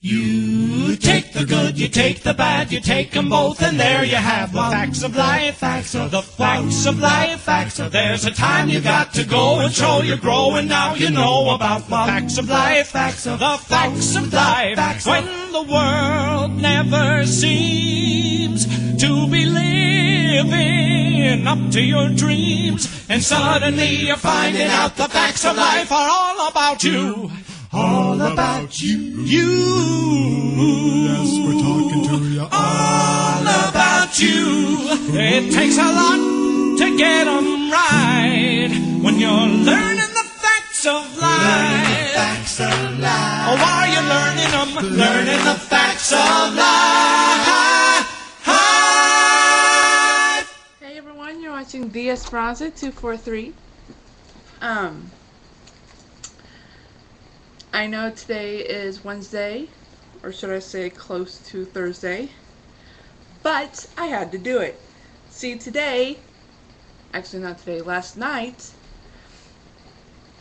You take the good, you take the bad, you take them both, and there you have the facts of life, facts of the facts of life, facts of there's a time you got to go and show you're growing, now you know about the facts of life, facts of the facts of life, when the world never seems to be living up to your dreams, and suddenly you're finding out the facts of life are all about you. All about you. Yes, we're talking to you. All about you. It takes a lot to get them right when you're learning the facts of life. Learning the facts of life. Oh, are you learning them? Learning the facts of life. Hey everyone, you're watching The Esperanza 243. I know today is Wednesday, or should I say close to Thursday, but I had to do it. See, today, actually not today, last night,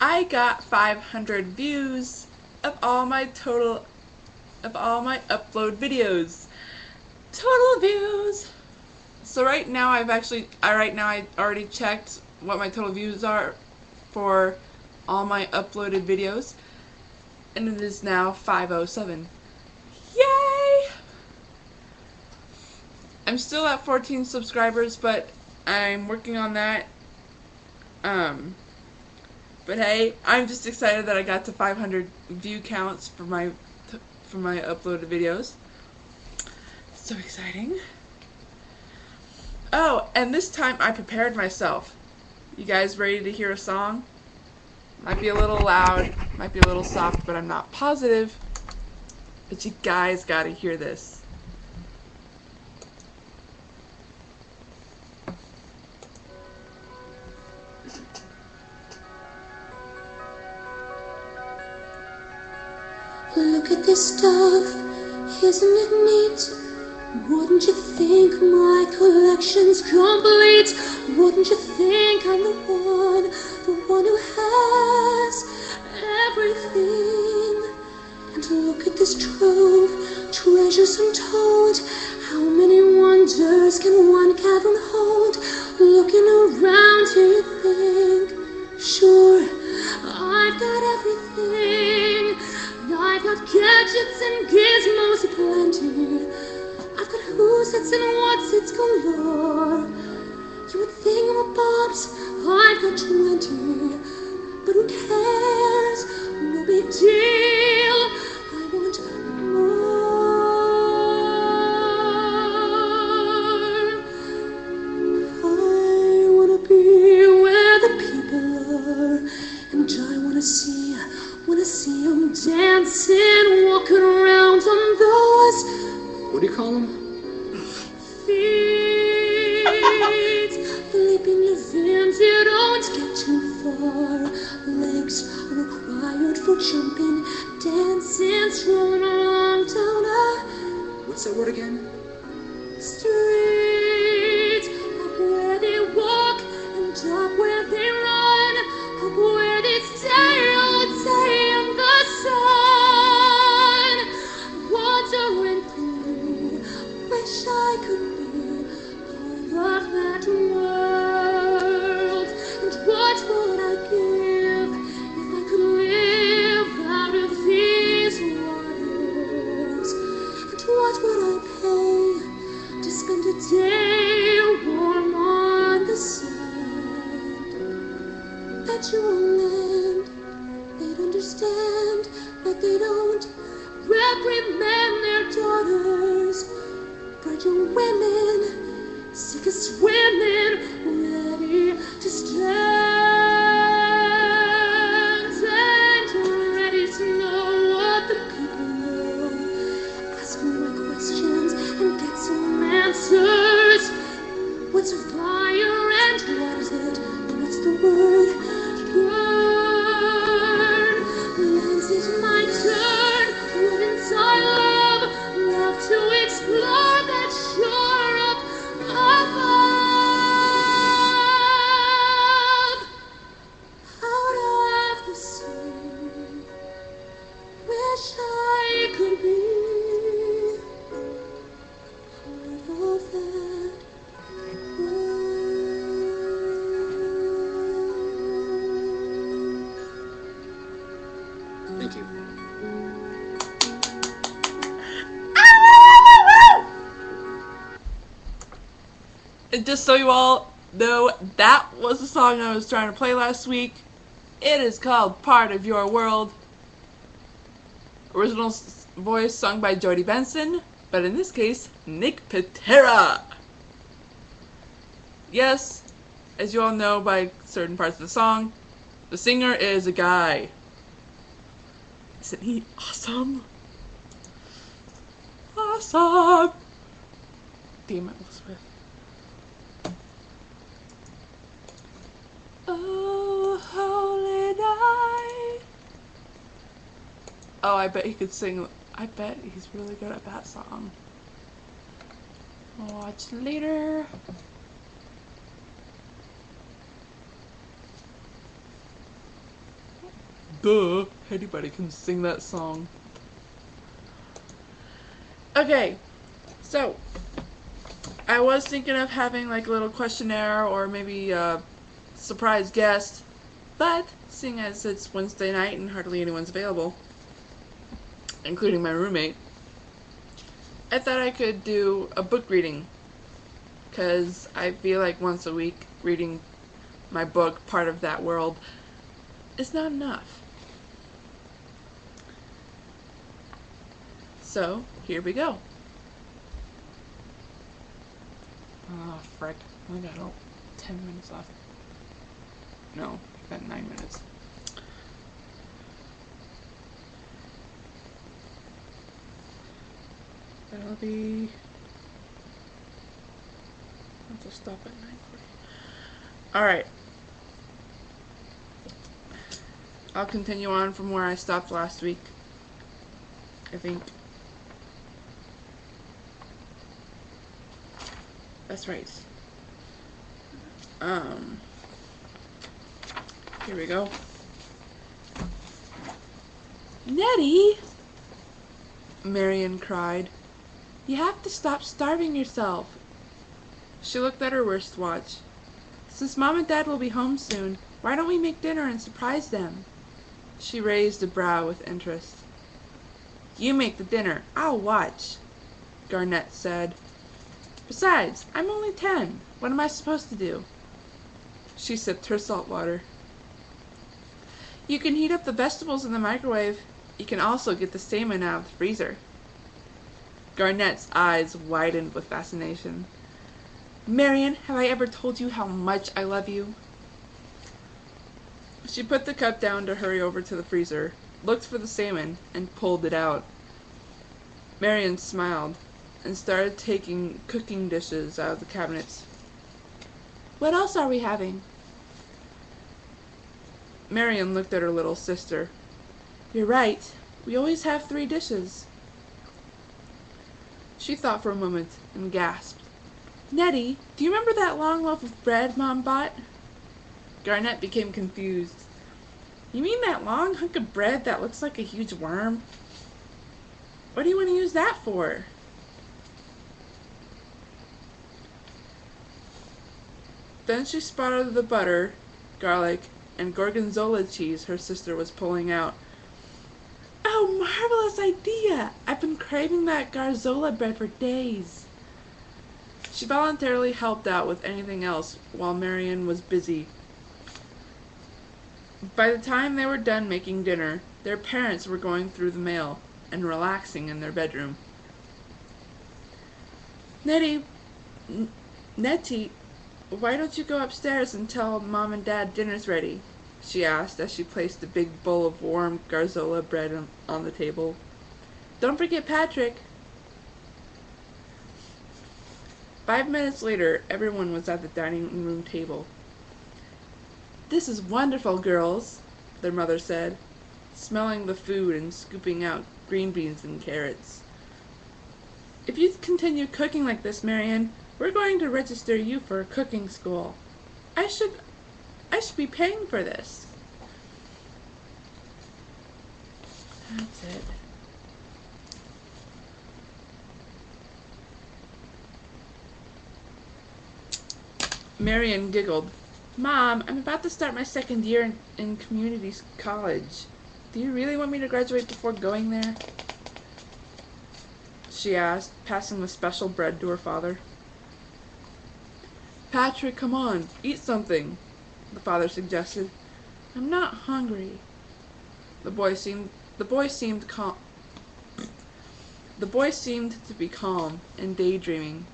I got 500 views of all my upload videos. Total views! So right now I already checked what my total views are for all my uploaded videos. And it is now 507. Yay! I'm still at 14 subscribers, but I'm working on that. But hey, I'm just excited that I got to 500 view counts for my uploaded videos. So exciting. Oh, and this time I prepared myself. You guys ready to hear a song? Might be a little loud, might be a little soft, but I'm not positive. But you guys gotta hear this. Look at this stuff, isn't it neat? Wouldn't you think my collection's complete? Wouldn't you think I'm the one who has everything? And look at this trove, treasures untold. How many wonders can one cavern hold? Looking around here you think, sure, I've got everything. I've got gadgets and gizmos aplenty. I've got who's it's and what's it's galore. You would think I'm a bobs, I've got 20. But who cares? No big deal. I want more. I wanna be where the people are, and I wanna see them dancing, walking around on those. What do you call them? Feet, leaping the vines, you don't get too far. Legs are required for jumping, dancing, strolling along down a What's that word again? street. Up where they walk and up where they run, up where they stay all day in the sun. Wandering through, wish I could be part of that world. And what would I give if I could live out of these waters? And what would I pay And just so you all know, that was the song I was trying to play last week. It is called Part of Your World. Original voice sung by Jodie Benson, but in this case, Nick Pitera. Yes, as you all know by certain parts of the song, the singer is a guy. Isn't he awesome? Awesome! Damn it, Elizabeth. Oh, holy night. Oh, I bet he could sing. I bet he's really good at that song. I'll watch later. Duh, anybody can sing that song. Okay, so I was thinking of having like a little questionnaire or maybe a surprise guest, but seeing as it's Wednesday night and hardly anyone's available, including my roommate, I thought I could do a book reading, because I feel like once a week reading my book, Part of That World, is not enough. So, here we go. Oh, frick. I only got 10 minutes left. No, I got 9 minutes. That'll be... I'll just stop at 9:40. Alright. I'll continue on from where I stopped last week. I think. That's right. Here we go. Nettie! Marion cried. You have to stop starving yourself. She looked at her wristwatch. Since Mom and Dad will be home soon, why don't we make dinner and surprise them? She raised a brow with interest. You make the dinner. I'll watch, Garnett said. Besides, I'm only 10. What am I supposed to do? She sipped her salt water. You can heat up the vegetables in the microwave. You can also get the salmon out of the freezer. Garnett's eyes widened with fascination. Marion, have I ever told you how much I love you? She put the cup down to hurry over to the freezer, looked for the salmon, and pulled it out. Marion smiled and started taking cooking dishes out of the cabinets. What else are we having? Marion looked at her little sister. You're right. We always have 3 dishes. She thought for a moment and gasped. Nettie, do you remember that long loaf of bread Mom bought? Garnett became confused. You mean that long hunk of bread that looks like a huge worm? What do you want to use that for? Then she spotted the butter, garlic, and gorgonzola cheese her sister was pulling out. Oh, marvelous idea! I've been craving that garzola bread for days. She voluntarily helped out with anything else while Marion was busy. By the time they were done making dinner, their parents were going through the mail and relaxing in their bedroom. Nettie, why don't you go upstairs and tell Mom and Dad dinner's ready? She asked as she placed a big bowl of warm garzola bread on the table. Don't forget Patrick. 5 minutes later, everyone was at the dining room table. This is wonderful, girls, their mother said, smelling the food and scooping out green beans and carrots. If you continue cooking like this, Marion, we're going to register you for a cooking school. I should be paying for this. That's it. Marion giggled. Mom, I'm about to start my second year in community college. Do you really want me to graduate before going there? She asked, passing the special bread to her father. Patrick, come on, eat something, the father suggested. I'm not hungry. The boy seemed to be calm and daydreaming.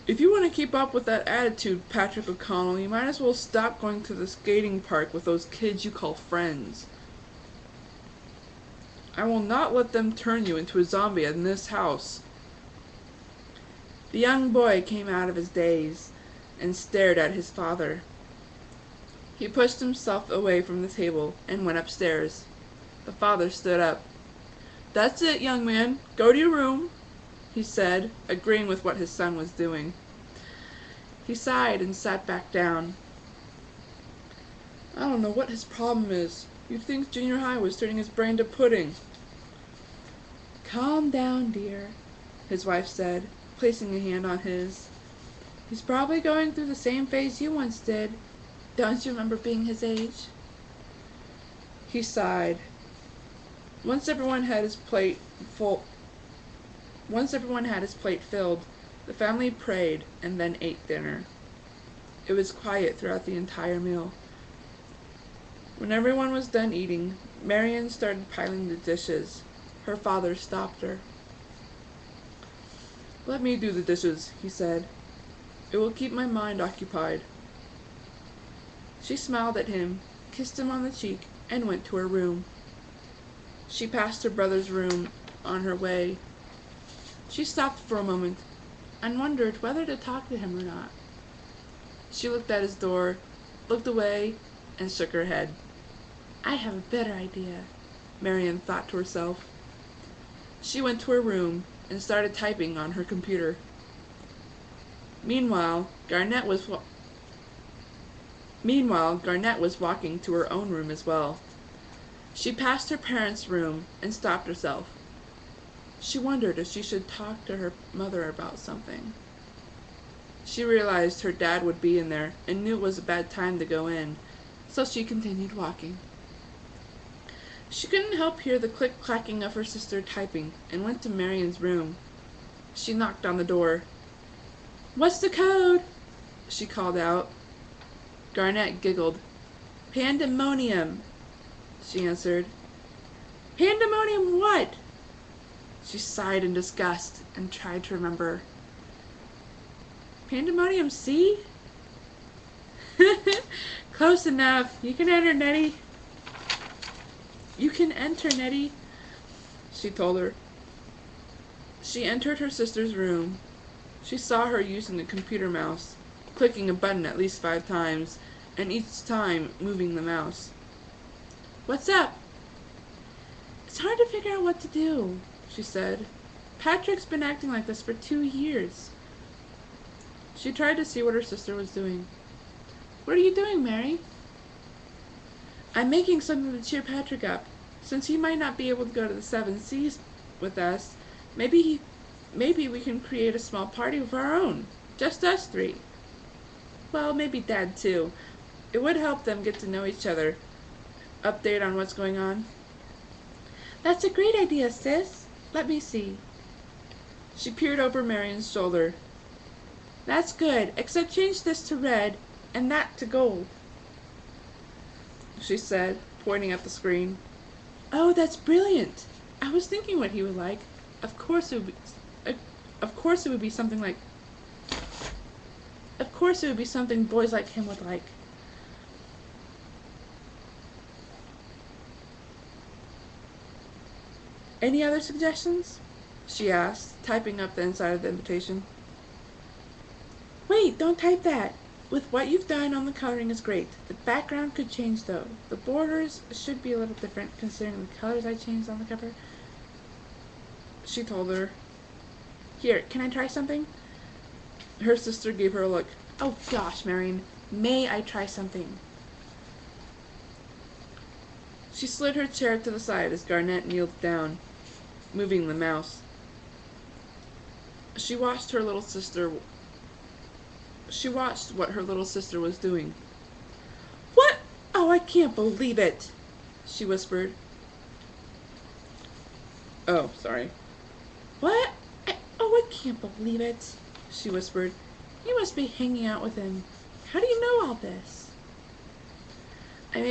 If you want to keep up with that attitude, Patrick O'Connell, you might as well stop going to the skating park with those kids you call friends. I will not let them turn you into a zombie in this house. The young boy came out of his daze and stared at his father. He pushed himself away from the table and went upstairs. The father stood up. That's it, young man. Go to your room, he said, agreeing with what his son was doing. He sighed and sat back down. I don't know what his problem is. You'd think junior high was turning his brain to pudding. Calm down, dear, his wife said, placing a hand on his. He's probably going through the same phase you once did. Don't you remember being his age? He sighed. Once everyone had his plate filled, the family prayed and then ate dinner. It was quiet throughout the entire meal. When everyone was done eating, Marion started piling the dishes. Her father stopped her. Let me do the dishes, he said. It will keep my mind occupied. She smiled at him, kissed him on the cheek, and went to her room. She passed her brother's room on her way. She stopped for a moment and wondered whether to talk to him or not. She looked at his door, looked away, and shook her head. I have a better idea, Marion thought to herself. She went to her room and started typing on her computer. Meanwhile, Garnett was walking to her own room as well. She passed her parents' room and stopped herself. She wondered if she should talk to her mother about something. She realized her dad would be in there and knew it was a bad time to go in, so she continued walking. She couldn't help hear the click-clacking of her sister typing and went to Marion's room. She knocked on the door. What's the code? She called out. Garnett giggled. Pandemonium, she answered. Pandemonium what? She sighed in disgust and tried to remember. Pandemonium C? Close enough. You can enter, Nettie. You can enter, Nettie, she told her. She entered her sister's room. She saw her using the computer mouse, clicking a button at least 5 times, and each time moving the mouse. What's up? It's hard to figure out what to do, she said. Patrick's been acting like this for 2 years. She tried to see what her sister was doing. What are you doing, Mary? I'm making something to cheer Patrick up. Since he might not be able to go to the 7 Seas with us, maybe we can create a small party of our own. Just us 3. Well, maybe Dad too. It would help them get to know each other. Update on what's going on. That's a great idea, sis. Let me see. She peered over Marion's shoulder. That's good, except change this to red and that to gold, she said, pointing at the screen. Oh, that's brilliant. I was thinking what he would like. Of course it would be something boys like him would like. Any other suggestions? She asked, typing up the inside of the invitation. Wait, don't type that. With what you've done on the coloring is great. The background could change though. The borders should be a little different considering the colors I changed on the cover. She told her. Here, can I try something? Her sister gave her a look. Oh gosh, Marion, may I try something? She slid her chair to the side as Garnett kneeled down, moving the mouse. She watched what her little sister was doing. What? Oh, I can't believe it, she whispered. Oh, sorry. What? I can't believe it, she whispered. You must be hanging out with him. How do you know all this? I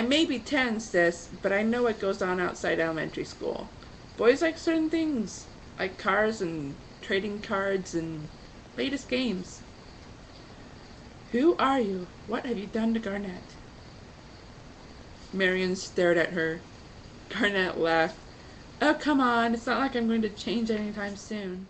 may be 10, sis, but I know what goes on outside elementary school. Boys like certain things, like cars and trading cards and latest games. Who are you? What have you done to Garnett? Marion stared at her. Garnett laughed. Oh, come on, it's not like I'm going to change anytime soon.